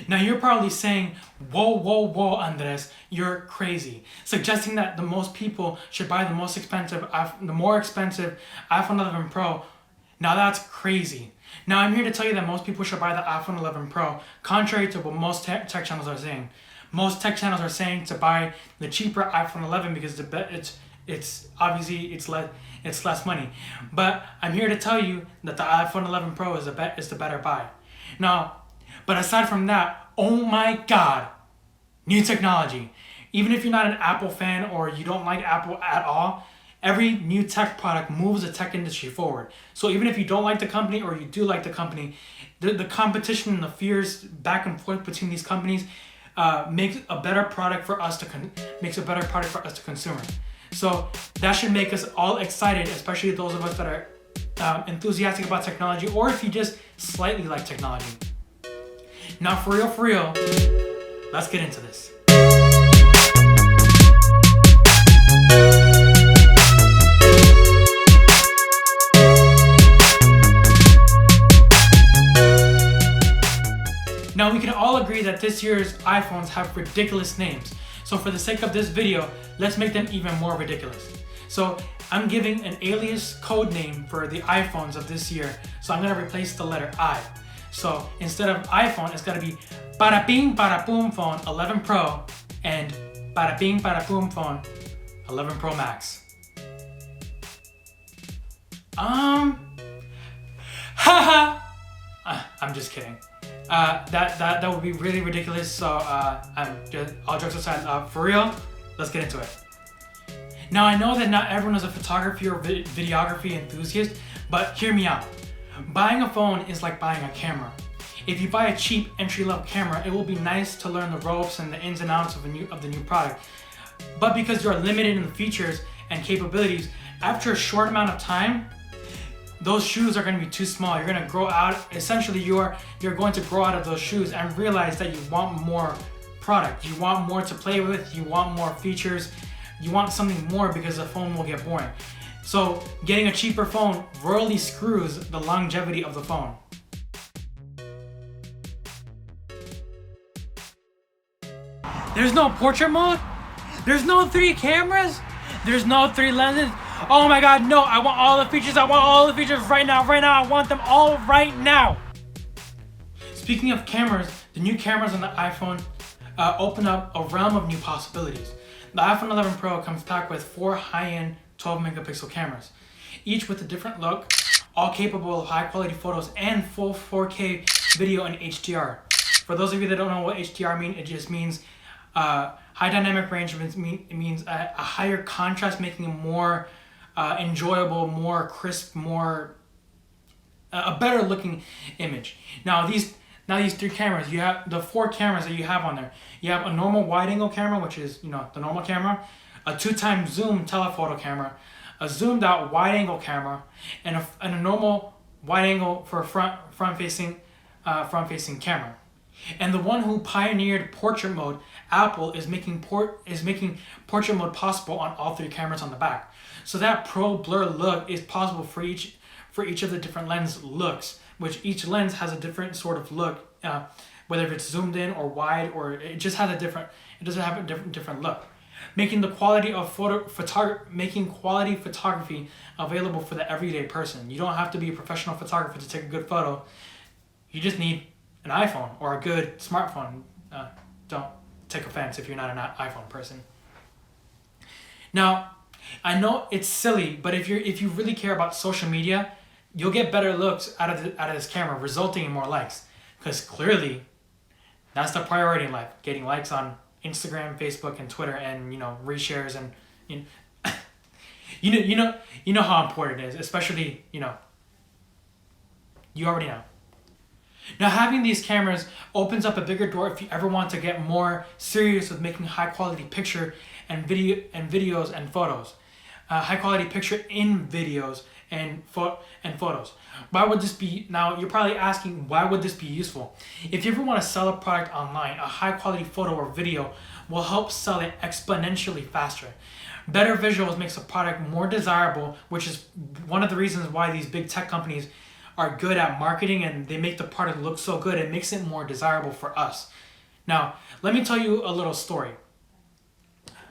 Now you're probably saying, whoa, whoa, whoa, Andres, you're crazy. Suggesting that the most people should buy the more expensive iPhone 11 Pro. Now that's crazy. Now I'm here to tell you that most people should buy the iPhone 11 Pro, contrary to what most tech channels are saying. Most tech channels are saying to buy the cheaper iPhone 11 because it's obviously it's less money. But I'm here to tell you that the iPhone 11 Pro is the better buy. Now, but aside from that, oh my God, new technology. Even if you're not an Apple fan or you don't like Apple at all, every new tech product moves the tech industry forward. So even if you don't like the company or you do like the company, the competition and the fierce back and forth between these companies makes a better product for us to consume. So that should make us all excited, especially those of us that are enthusiastic about technology, or if you just slightly like technology. Now, for real, let's get into this. Now, we can all agree that this year's iPhones have ridiculous names. So for the sake of this video, let's make them even more ridiculous. So I'm giving an alias code name for the iPhones of this year. So I'm gonna replace the letter I. So instead of iPhone, it's gotta be Para Ping Para Boom Phone 11 Pro and Para Ping Para Boom Phone 11 Pro Max. Haha. I'm just kidding. That would be really ridiculous. So all jokes aside, for real, let's get into it. Now I know that not everyone is a photography or videography enthusiast, but hear me out. Buying a phone is like buying a camera. If you buy a cheap entry-level camera, it will be nice to learn the ropes and the ins and outs of the new product. But because you are limited in the features and capabilities, after a short amount of time, those shoes are going to be too small. You're going to grow out. Essentially, you're going to grow out of those shoes and realize that you want more product. You want more to play with. You want more features. You want something more because the phone will get boring. So getting a cheaper phone royally screws the longevity of the phone. There's no portrait mode? There's no 3 cameras? There's no 3 lenses? Oh my God, no, I want all the features. I want all the features right now. I want them all right now. Speaking of cameras, the new cameras on the iPhone open up a realm of new possibilities. The iPhone 11 Pro comes packed with 4 high-end 12 megapixel cameras, each with a different look, all capable of high quality photos and full 4K video and HDR. For those of you that don't know what HDR means, it just means high dynamic range. It means a higher contrast, making it more enjoyable, more crisp, more a better looking image. Now these 3 cameras, you have the 4 cameras that you have on there. You have a normal wide angle camera, which is the normal camera, a 2x zoom telephoto camera, a zoomed out wide angle camera, and a normal wide angle for a front facing camera. And the one who pioneered portrait mode, Apple, is making portrait mode possible on all 3 cameras on the back. So that pro blur look is possible for each of the different lens looks, which each lens has a different sort of look, whether it's zoomed in or wide, or it just has a different look, making quality photography available for the everyday person. You don't have to be a professional photographer to take a good photo. You just need an iPhone or a good smartphone. Don't take offense if you're not an iPhone person. Now, I know it's silly, but if you really care about social media, you'll get better looks out of this camera, resulting in more likes. Because clearly, that's the priority in life: getting likes on Instagram, Facebook, and Twitter, and reshares, and you know how important it is. Especially you already know. Now, having these cameras opens up a bigger door if you ever want to get more serious with making high quality picture and videos and photos. High quality picture in videos and photos. Why would this be? Now you're probably asking, why would this be useful? If you ever want to sell a product online, a high quality photo or video will help sell it exponentially faster. Better visuals makes a product more desirable, which is one of the reasons why these big tech companies are good at marketing and they make the product look so good, it makes it more desirable for us. Now, let me tell you a little story.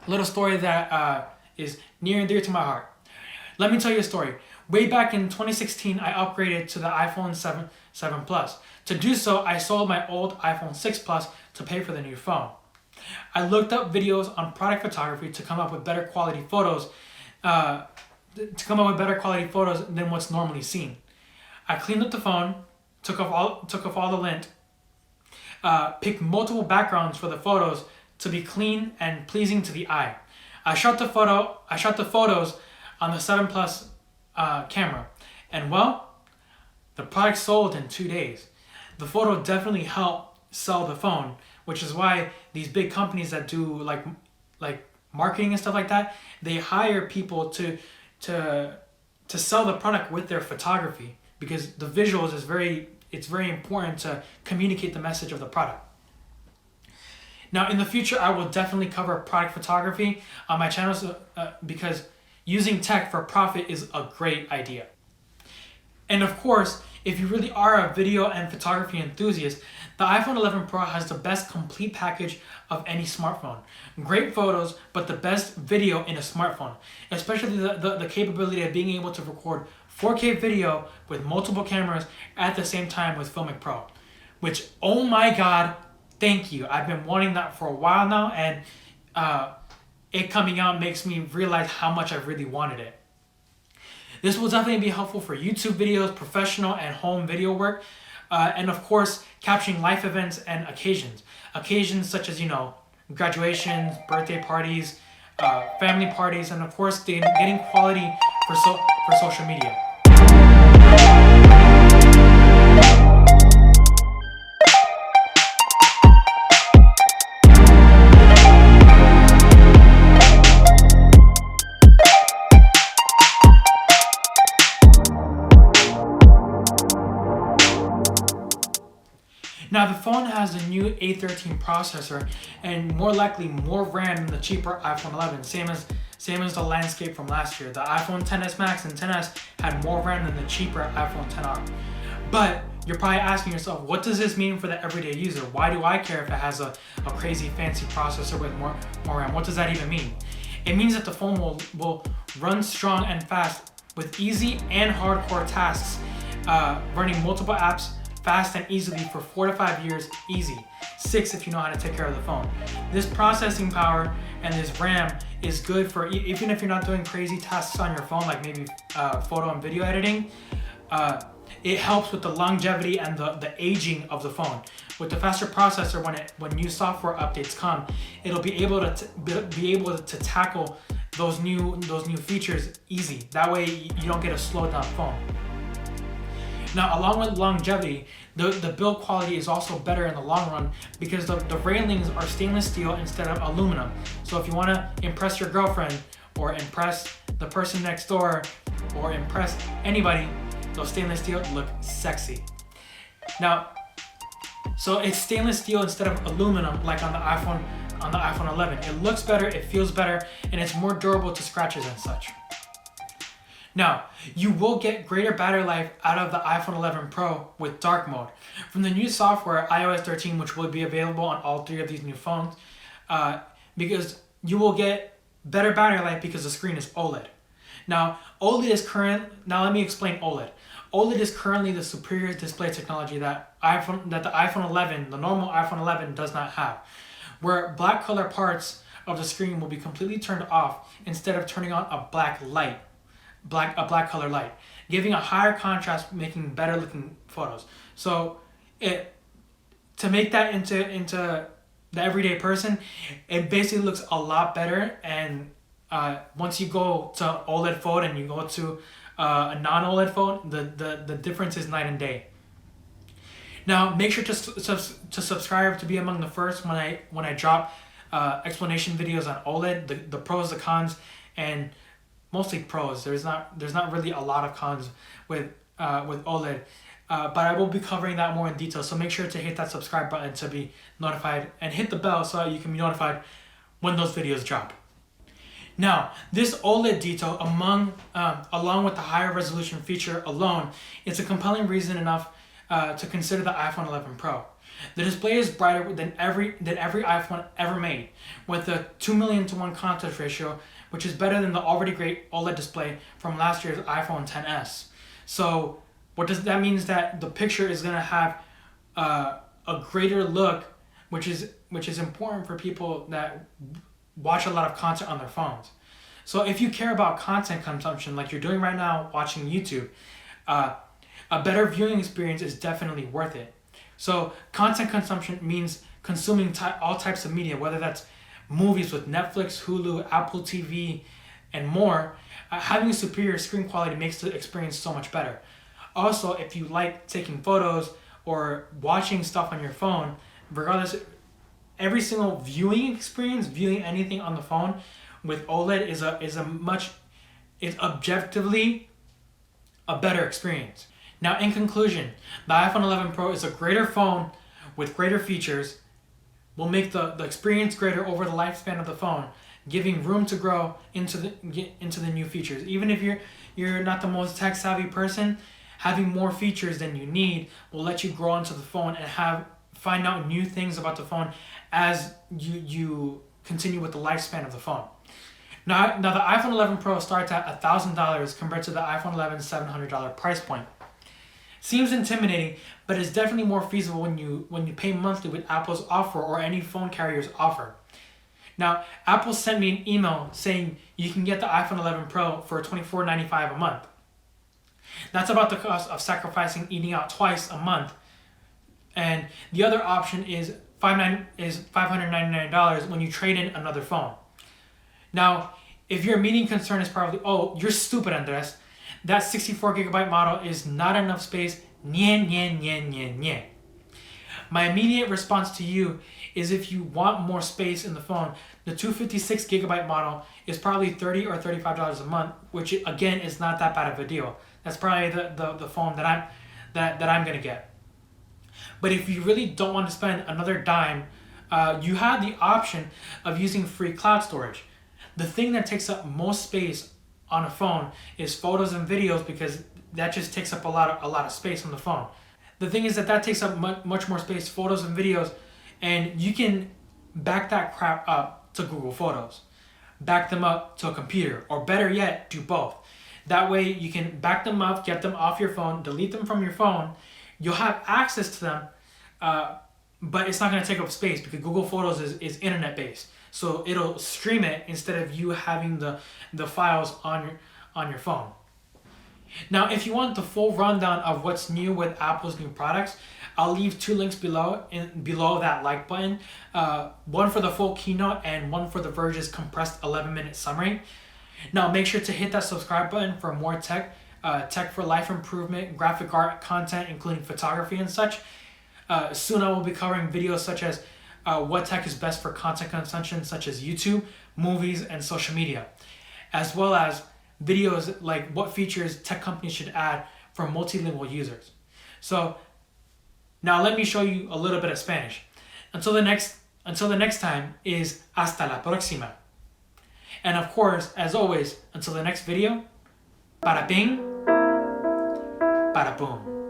A little story that is near and dear to my heart. Let me tell you a story. Way back in 2016, I upgraded to the iPhone 7 Plus. To do so, I sold my old iPhone 6 Plus to pay for the new phone. I looked up videos on product photography to come up with better quality photos, than what's normally seen. I cleaned up the phone, took off all the lint, picked multiple backgrounds for the photos to be clean and pleasing to the eye. I shot the photos on the 7 Plus camera, and well, the product sold in 2 days. The photo definitely helped sell the phone, which is why these big companies that do like marketing and stuff like that, they hire people to sell the product with their photography, because the visuals it's very important to communicate the message of the product. Now, in the future, I will definitely cover product photography on my channel because using tech for profit is a great idea. And of course, if you really are a video and photography enthusiast, the iPhone 11 Pro has the best complete package of any smartphone. Great photos, but the best video in a smartphone, especially the capability of being able to record 4K video with multiple cameras at the same time with Filmic Pro, which, oh my God, thank you. I've been wanting that for a while now, and it coming out makes me realize how much I really wanted it. This will definitely be helpful for YouTube videos, professional and home video work, and of course, capturing life events and occasions. Occasions such as, graduations, birthday parties, family parties, and of course, getting quality for social media. Now, the phone has a new A13 processor and more likely more RAM than the cheaper iPhone 11, same as the landscape from last year. The iPhone XS Max and XS had more RAM than the cheaper iPhone XR. But you're probably asking yourself, what does this mean for the everyday user? Why do I care if it has a crazy fancy processor with more RAM? What does that even mean? It means that the phone will run strong and fast with easy and hardcore tasks, running multiple apps fast and easily for 4 to 5 years easy. 6 if you know how to take care of the phone. This processing power and this RAM is good for even if you're not doing crazy tasks on your phone, like maybe photo and video editing. It helps with the longevity and the aging of the phone. With the faster processor, when new software updates come, it'll be able to tackle those new features easy. That way you don't get a slowed down phone. Now, along with longevity, the build quality is also better in the long run because the railings are stainless steel instead of aluminum. So if you want to impress your girlfriend or impress the person next door or impress anybody, those stainless steel look sexy. Now, so it's stainless steel instead of aluminum like on the iPhone 11. It looks better, it feels better, and it's more durable to scratches and such. Now, you will get greater battery life out of the iPhone 11 Pro with dark mode. From the new software, iOS 13, which will be available on all 3 of these new phones, because you will get better battery life because the screen is OLED. Now, let me explain OLED. OLED is currently the superior display technology that the iPhone 11, the normal iPhone 11 does not have, where black color parts of the screen will be completely turned off instead of turning on a black color light, giving a higher contrast, making better looking photos. So to make that into the everyday person, it basically looks a lot better. And once you go to OLED phone and you go to a non-OLED phone, the difference is night and day. Now, make sure to subscribe to be among the first when I drop explanation videos on OLED, the pros, the cons, and mostly pros. There's not really a lot of cons with OLED, but I will be covering that more in detail. So make sure to hit that subscribe button to be notified and hit the bell so that you can be notified when those videos drop. Now, this OLED detail, along with the higher resolution feature alone, is a compelling reason enough to consider the iPhone 11 Pro. The display is brighter than every iPhone ever made, with a 2,000,000 to 1 contrast ratio, which is better than the already great OLED display from last year's iPhone XS. So, what does that mean? Is that the picture is gonna have a greater look, which is important for people that watch a lot of content on their phones. So if you care about content consumption like you're doing right now watching YouTube, a better viewing experience is definitely worth it. So content consumption means consuming all types of media, whether that's movies with Netflix, Hulu, Apple TV, and more. Having a superior screen quality makes the experience so much better. Also, if you like taking photos or watching stuff on your phone, regardless, every single viewing experience, viewing anything on the phone with OLED is objectively a better experience. Now, in conclusion, the iPhone 11 Pro is a greater phone with greater features, will make the experience greater over the lifespan of the phone, giving room to grow into the new features. Even if you're not the most tech savvy person, having more features than you need will let you grow into the phone and find out new things about the phone as you continue with the lifespan of the phone. Now the iPhone 11 Pro starts at $1,000 compared to the iPhone 11's $700 price point. Seems intimidating, but it's definitely more feasible when you pay monthly with Apple's offer or any phone carrier's offer. Now, Apple sent me an email saying you can get the iPhone 11 Pro for $24.95 a month. That's about the cost of sacrificing eating out twice a month. And the other option is $599 when you trade in another phone. Now, if your immediate concern is probably, oh, you're stupid, Andres. That 64 gigabyte model is not enough space. Nye. My immediate response to you is if you want more space in the phone, the 256 gigabyte model is probably $30 or $35 a month, which again is not that bad of a deal. That's probably the phone that I'm gonna get. But if you really don't want to spend another dime, you have the option of using free cloud storage. The thing that takes up most space on a phone is photos and videos, because that just takes up a lot of space on the phone. The thing is that takes up much more space, photos and videos, and you can back that crap up to Google Photos, back them up to a computer, or better yet, do both. That way you can back them up, get them off your phone, delete them from your phone. You'll have access to them, but it's not going to take up space because Google Photos is internet based. So it'll stream it instead of you having the files on your phone. Now, if you want the full rundown of what's new with Apple's new products, I'll leave 2 links below that like button. One for the full keynote and one for The Verge's compressed 11-minute summary. Now, make sure to hit that subscribe button for more tech for life improvement, graphic art content, including photography and such. Soon I will be covering videos such as what tech is best for content consumption, such as YouTube, movies, and social media, as well as videos like what features tech companies should add for multilingual users. So now let me show you a little bit of Spanish. Until the next time is hasta la próxima. And of course, as always, until the next video, para ping, para boom.